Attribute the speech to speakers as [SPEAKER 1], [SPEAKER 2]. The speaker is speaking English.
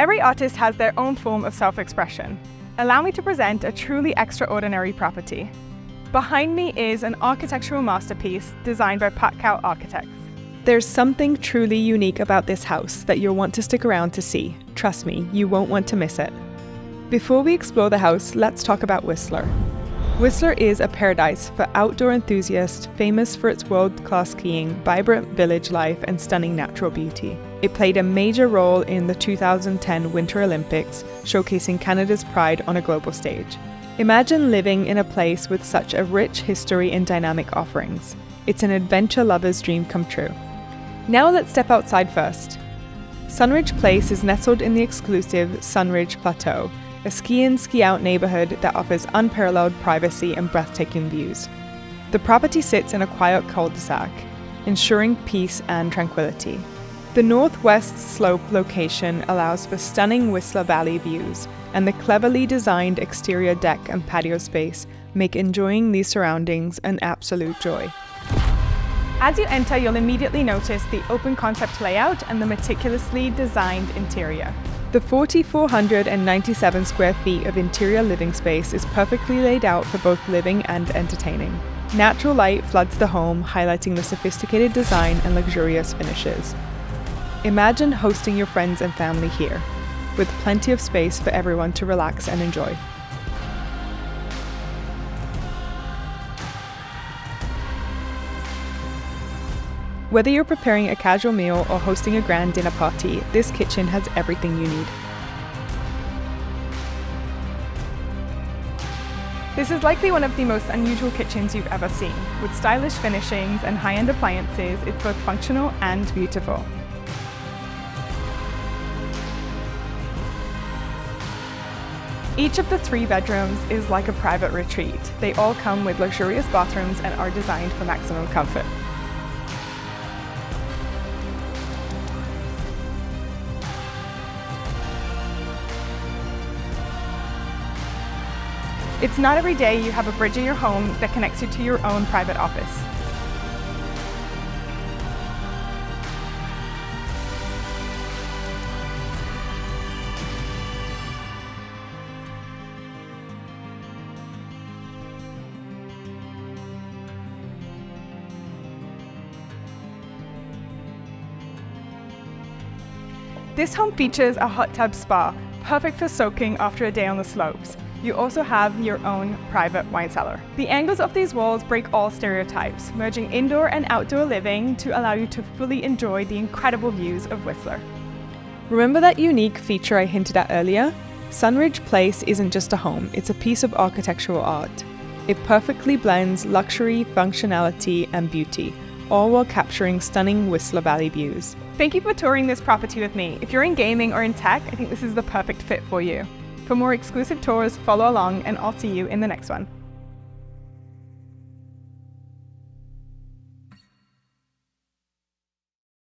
[SPEAKER 1] Every artist has their own form of self-expression. Allow me to present a truly extraordinary property. Behind me is an architectural masterpiece designed by Patkow Architects. There's something truly unique about this house that you'll want to stick around to see. Trust me, you won't want to miss it. Before we explore the house, let's talk about Whistler. Whistler is a paradise for outdoor enthusiasts, famous for its world-class skiing, vibrant village life, and stunning natural beauty. It played a major role in the 2010 Winter Olympics, showcasing Canada's pride on a global stage. Imagine living in a place with such a rich history and dynamic offerings. It's an adventure lover's dream come true. Now let's step outside first. Sunridge Place is nestled in the exclusive Sunridge Plateau, a ski-in, ski-out neighborhood that offers unparalleled privacy and breathtaking views. The property sits in a quiet cul-de-sac, ensuring peace and tranquility. The northwest slope location allows for stunning Whistler Valley views, and the cleverly designed exterior deck and patio space make enjoying these surroundings an absolute joy. As you enter, you'll immediately notice the open concept layout and the meticulously designed interior. The 4,497 square feet of interior living space is perfectly laid out for both living and entertaining. Natural light floods the home, highlighting the sophisticated design and luxurious finishes. Imagine hosting your friends and family here, with plenty of space for everyone to relax and enjoy. Whether you're preparing a casual meal or hosting a grand dinner party, this kitchen has everything you need. This is likely one of the most unusual kitchens you've ever seen. With stylish finishings and high-end appliances, it's both functional and beautiful. Each of the 3 bedrooms is like a private retreat. They all come with luxurious bathrooms and are designed for maximum comfort. It's not every day you have a bridge in your home that connects you to your own private office. This home features a hot tub spa, perfect for soaking after a day on the slopes. You also have your own private wine cellar. The angles of these walls break all stereotypes, merging indoor and outdoor living to allow you to fully enjoy the incredible views of Whistler. Remember that unique feature I hinted at earlier? Sunridge Place isn't just a home, it's a piece of architectural art. It perfectly blends luxury, functionality, and beauty, all while capturing stunning Whistler Valley views. Thank you for touring this property with me. If you're in gaming or in tech, I think this is the perfect fit for you. For more exclusive tours, follow along, and I'll see you in the next one.